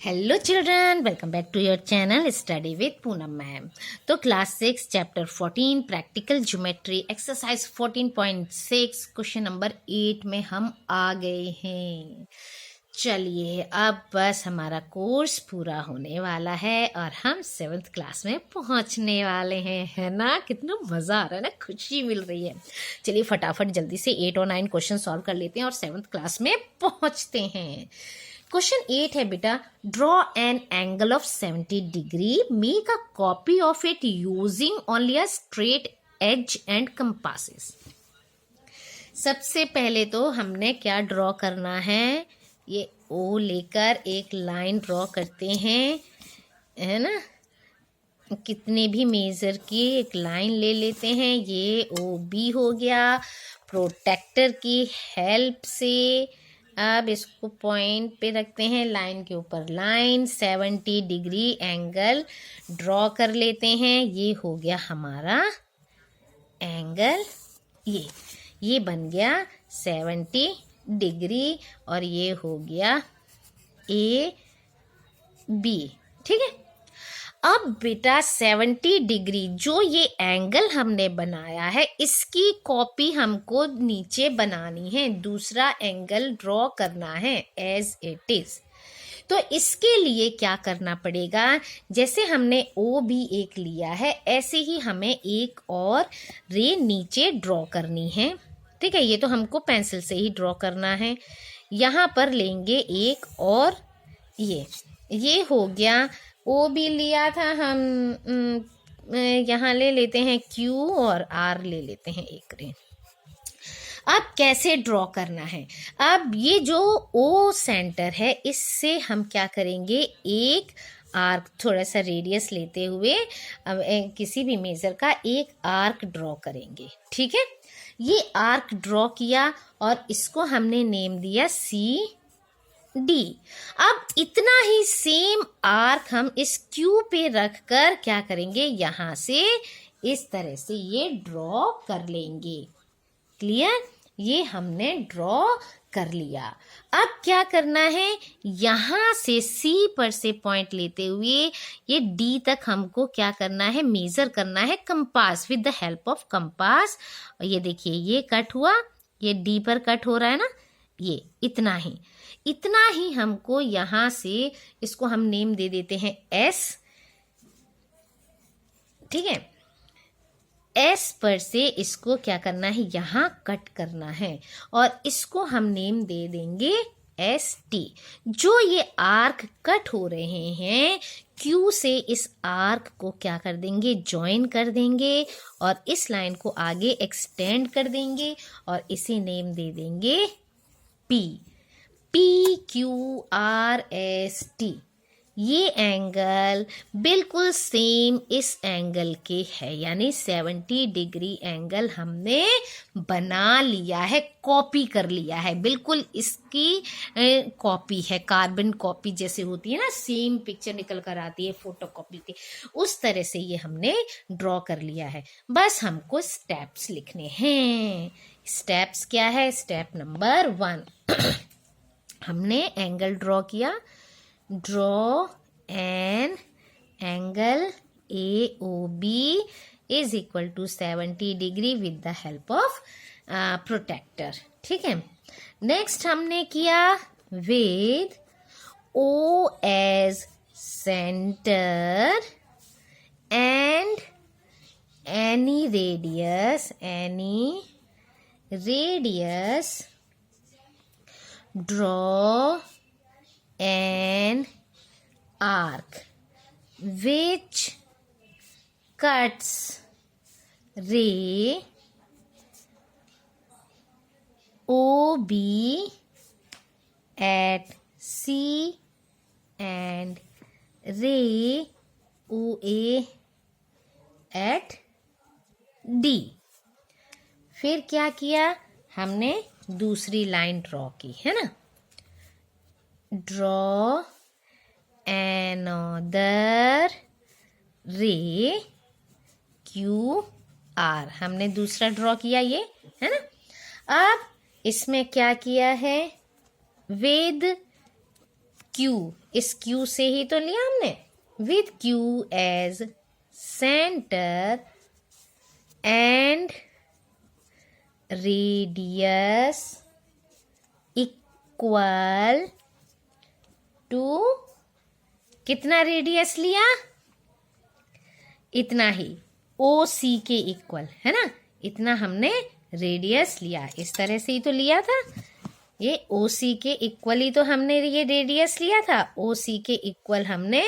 Hello children, welcome back to your channel study with Poonam ma'am. तो class 6 chapter 14 practical geometry exercise 14.6 question number 8 में हम आ गए हैं। चलिए अब बस हमारा कोर्स पूरा होने वाला है और हम 7th क्लास में पहुंचने वाले हैं, है ना। कितना मज़ा आ रहा है ना, खुशी मिल रही है। चलिए फटाफट जल्दी से 8 और 9 क्वेश्चन सॉल्व कर लेते हैं और 7th क्लास में पहुंचते हैं। क्वेश्चन 8 है बेटा, draw an angle of 70 degree, make a copy of it using only a straight edge and compasses. सबसे पहले तो हमने क्या ड्रॉ करना है, ये ओ लेकर एक लाइन ड्रॉ करते हैं, है ना। कितने भी मेजर की एक लाइन ले लेते हैं, ये ओ बी हो गया। प्रोटेक्टर की हेल्प से अब इसको पॉइंट पे रखते हैं, लाइन के ऊपर लाइन 70 डिग्री एंगल ड्रॉ कर लेते हैं। ये हो गया हमारा एंगल, ये बन गया 70 डिग्री और ये हो गया ए बी, ठीक है। अब बेटा 70 डिग्री जो ये एंगल हमने बनाया है, इसकी कॉपी हमको नीचे बनानी है, दूसरा एंगल ड्रॉ करना है एज इट इज। तो इसके लिए क्या करना पड़ेगा, जैसे हमने ओ भी एक लिया है, ऐसे ही हमें एक और रे नीचे ड्रॉ करनी है, ठीक है। ये तो हमको पेंसिल से ही ड्रॉ करना है। यहाँ पर लेंगे एक और ये हो गया, ओ भी लिया था हम, यहाँ ले लेते हैं क्यू और आर ले लेते हैं एक रे। अब कैसे ड्रॉ करना है, अब ये जो ओ सेंटर है इससे हम क्या करेंगे, एक आर्क, थोड़ा सा रेडियस लेते हुए अब किसी भी मेजर का एक आर्क ड्रॉ करेंगे, ठीक है। ये आर्क ड्रॉ किया और इसको हमने नेम दिया सी डी। अब इतना ही सेम आर्क हम इस क्यू पे रख कर क्या करेंगे, यहाँ से इस तरह से ये ड्रॉ कर लेंगे। क्लियर, ये हमने ड्रॉ कर लिया। अब क्या करना है, यहाँ से सी पर से पॉइंट लेते हुए ये डी तक हमको क्या करना है, मेजर करना है compass, with the help of compass. और ये देखिए ये कट हुआ, ये डी पर कट हो रहा है ना, ये इतना ही हमको यहाँ से इसको हम नेम दे देते हैं एस, ठीक है। एस पर से इसको क्या करना है, यहाँ कट करना है और इसको हम नेम दे देंगे एस टी। जो ये आर्क कट हो रहे हैं क्यू से, इस आर्क को क्या कर देंगे, ज्वाइन कर देंगे और इस लाइन को आगे एक्सटेंड कर देंगे और इसे नेम दे देंगे P, P Q R S T. ये एंगल बिल्कुल सेम इस एंगल के है, यानी 70 डिग्री एंगल हमने बना लिया है, कॉपी कर लिया है, बिल्कुल इसकी कॉपी है, कार्बन कॉपी जैसे होती है ना, सेम पिक्चर निकल कर आती है फोटो कॉपी की, उस तरह से ये हमने ड्रॉ कर लिया है। बस हमको स्टेप्स लिखने हैं। स्टेप्स क्या है, स्टेप नंबर 1 हमने एंगल ड्रॉ किया, draw an angle A O B is equal to 70 degree with the help of protractor, ठीक है। नेक्स्ट हमने किया with O as centre and any radius draw an arc which cuts ray OB at C and ray OA at D। फिर क्या किया, हमने दूसरी line draw की, है ना। ड्रॉ एनदर रे क्यू आर, हमने दूसरा ड्रॉ किया, ये है ना। अब इसमें क्या किया है, विद क्यू, इस क्यू से ही तो लिया हमने, with Q as centre and radius equal to, कितना रेडियस लिया, इतना ही, ओ सी के इक्वल, है ना, इतना हमने रेडियस लिया, इस तरह से ही तो लिया था, ये ओ सी के इक्वल ही तो हमने ये रेडियस लिया था, ओ सी के इक्वल हमने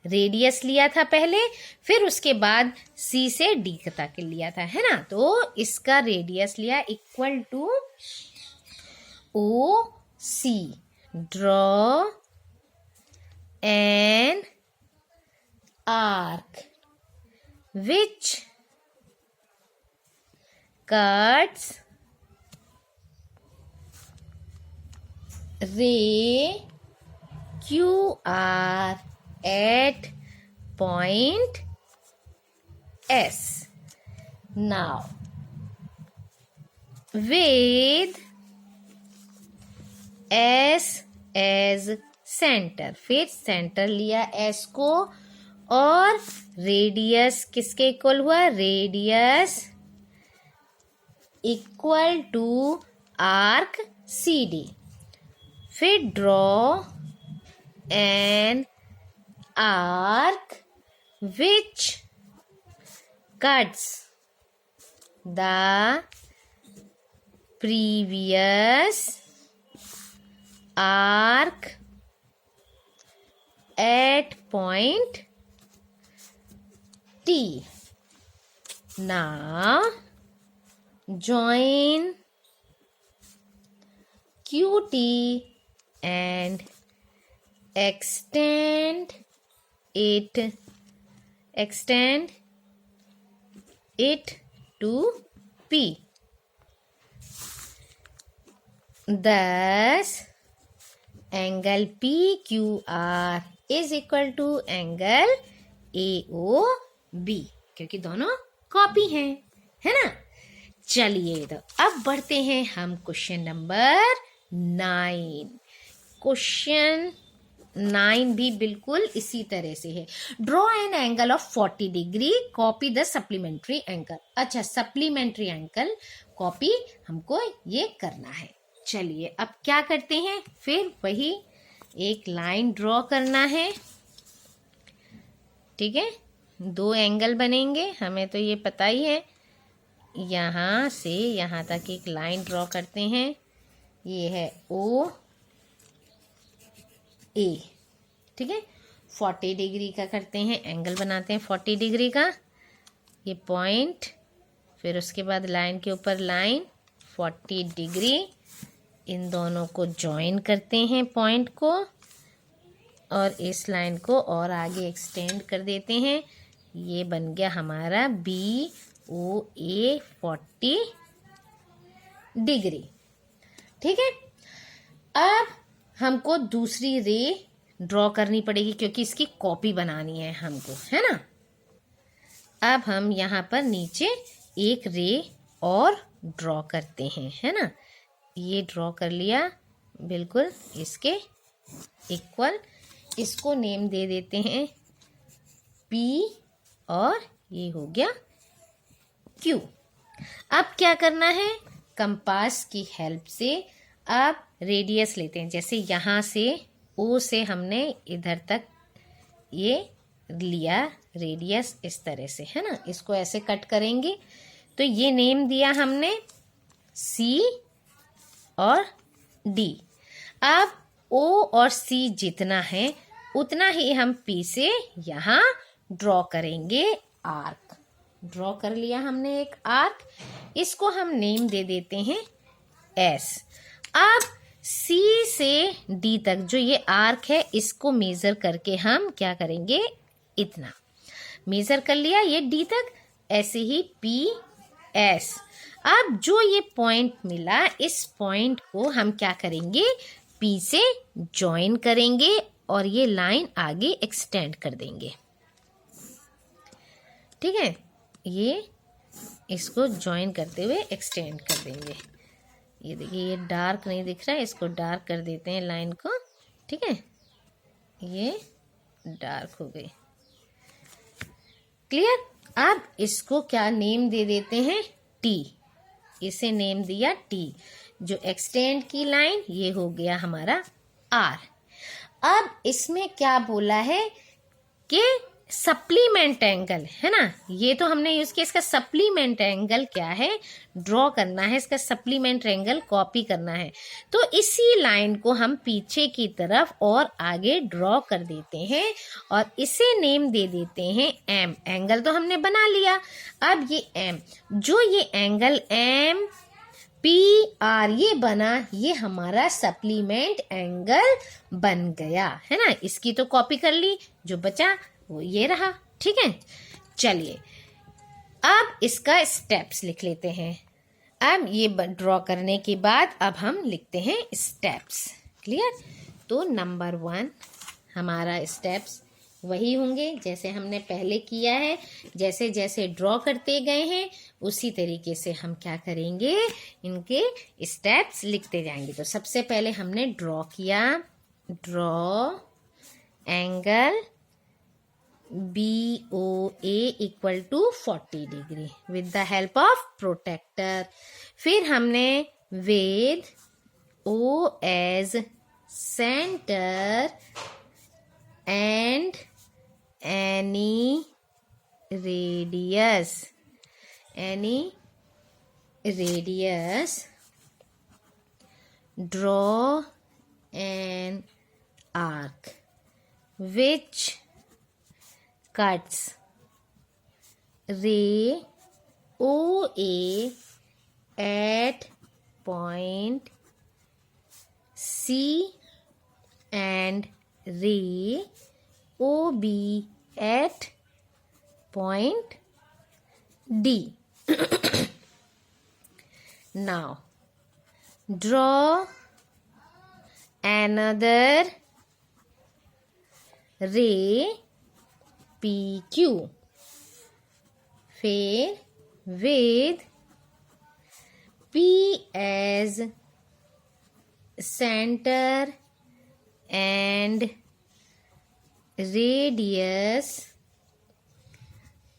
रेडियस लिया था पहले, फिर उसके बाद सी से डी तक लिया था, है ना, तो इसका रेडियस लिया equal to O C. Draw an arc which cuts ray QR at point S. Now, with S as center, फिर सेंटर लिया S को, और रेडियस किसके इक्वल हुआ, radius equal to arc C D. फिर draw an arc which cuts the previous arc at point T. Now join QT and extend it to P. Thus angle PQR is equal to angle AOB, क्योंकि दोनों copy हैं, है ना। चलिए तो अब बढ़ते हैं हम क्वेश्चन नंबर 9। क्वेश्चन 9 भी बिल्कुल इसी तरह से है। Draw an angle of 40 degree, copy the supplementary angle. अच्छा, सप्लीमेंट्री एंगल कॉपी हमको ये करना है। चलिए अब क्या करते हैं, फिर वही एक लाइन ड्रॉ करना है, ठीक है। 2 एंगल बनेंगे, हमें तो ये पता ही है। यहाँ से यहाँ तक एक लाइन ड्रॉ करते हैं, ये है ओ ए, ठीक है। 40 डिग्री का करते हैं, एंगल बनाते हैं 40 डिग्री का, ये पॉइंट, फिर उसके बाद लाइन के ऊपर लाइन 40 डिग्री, इन दोनों को ज्वाइन करते हैं पॉइंट को, और इस लाइन को और आगे एक्सटेंड कर देते हैं। ये बन गया हमारा BOA 40 डिग्री, ठीक है। अब हमको दूसरी रे ड्रॉ करनी पड़ेगी, क्योंकि इसकी कॉपी बनानी है हमको, है ना। अब हम यहाँ पर नीचे एक रे और ड्रॉ करते हैं, है ना। ये ड्रॉ कर लिया बिल्कुल इसके इक्वल, इसको नेम दे देते हैं P, और ये हो गया Q। अब क्या करना है, कंपास की हेल्प से अब रेडियस लेते हैं। जैसे यहाँ से O से हमने इधर तक ये लिया रेडियस, इस तरह से, है ना। इसको ऐसे कट करेंगे, तो ये नेम दिया हमने C और D। अब O और C जितना है उतना ही हम P से यहाँ ड्रॉ करेंगे आर्क। ड्रॉ कर लिया हमने एक आर्क, इसको हम नेम दे देते हैं S। अब C से D तक जो ये आर्क है, इसको मेजर करके हम क्या करेंगे, इतना मेजर कर लिया ये D तक, ऐसे ही PS। अब जो ये पॉइंट मिला, इस पॉइंट को हम क्या करेंगे, P से ज्वाइन करेंगे और ये लाइन आगे एक्सटेंड कर देंगे, ठीक है। ये इसको ज्वाइन करते हुए एक्सटेंड कर देंगे। ये देखिए, ये डार्क नहीं दिख रहा है, इसको डार्क कर देते हैं लाइन को, ठीक है। ये डार्क हो गई। क्लियर। अब इसको क्या नेम दे देते हैं, टी। इसे नेम दिया टी। जो एक्सटेंड की लाइन ये हो गया हमारा आर। अब इसमें क्या बोला है कि सप्लीमेंट एंगल है ना, ये तो हमने यूज किया। इसका सप्लीमेंट एंगल क्या है, ड्रॉ करना है। इसका सप्लीमेंट एंगल कॉपी करना है। तो इसी लाइन को हम पीछे की तरफ और आगे ड्रॉ कर देते हैं और इसे नेम दे देते हैं एम। एंगल तो हमने बना लिया। अब ये एम, जो ये एंगल एम पी आर ये बना, ये हमारा सप्लीमेंट एंगल बन गया है ना। इसकी तो कॉपी कर ली, जो बचा वो ये रहा। ठीक है, चलिए अब इसका स्टेप्स लिख लेते हैं। अब ये ड्रॉ करने के बाद अब हम लिखते हैं स्टेप्स। क्लियर। तो नंबर 1 हमारा स्टेप्स वही होंगे जैसे हमने पहले किया है। जैसे जैसे ड्रॉ करते गए हैं उसी तरीके से हम क्या करेंगे, इनके स्टेप्स लिखते जाएंगे। तो सबसे पहले हमने ड्रॉ किया, draw angle BOA equal to 40 degree with the help of protractor. फिर हमने with O as centre and any radius draw an arc which cuts ray OA at point C and ray OB at point D. Now, draw another ray PQ. फिर with P as center and radius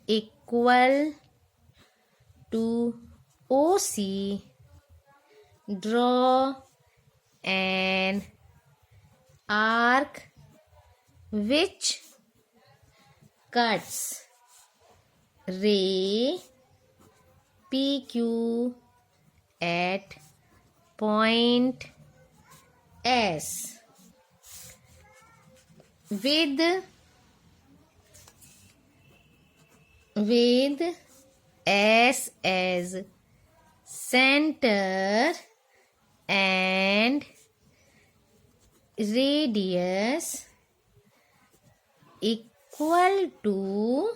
equal to OC, draw an arc which cuts ray PQ at point S with S as center and radius equal to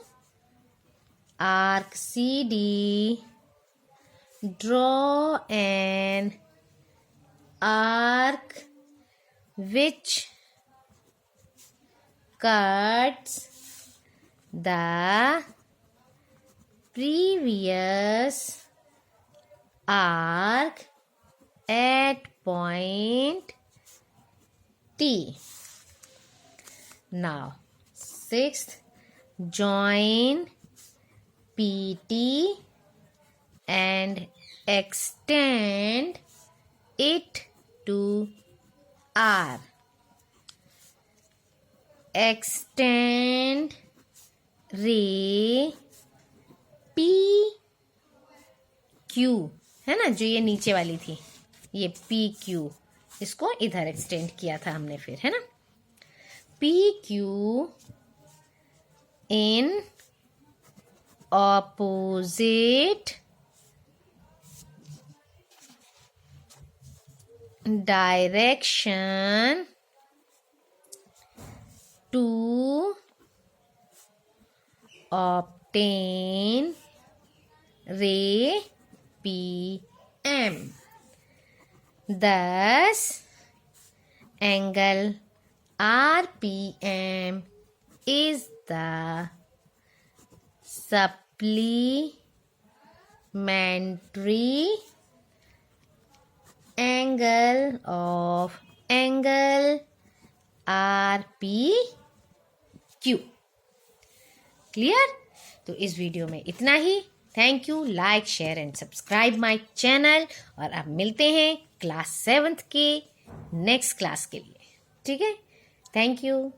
arc CD, draw an arc which cuts the previous arc at point T. Now, sixth, join PT and extend it to R. Extend ray PQ है ना, जो ये नीचे वाली थी ये PQ, इसको इधर एक्सटेंड किया था हमने फिर, है ना। PQ in opposite direction to obtain ray PM. Thus, angle RPM is the supplementary angle of angle RPQ। Clear? तो इस वीडियो में इतना ही। Thank you. Like, share and subscribe my channel. और अब मिलते हैं क्लास 7th के नेक्स्ट क्लास के लिए। ठीक है? Thank you.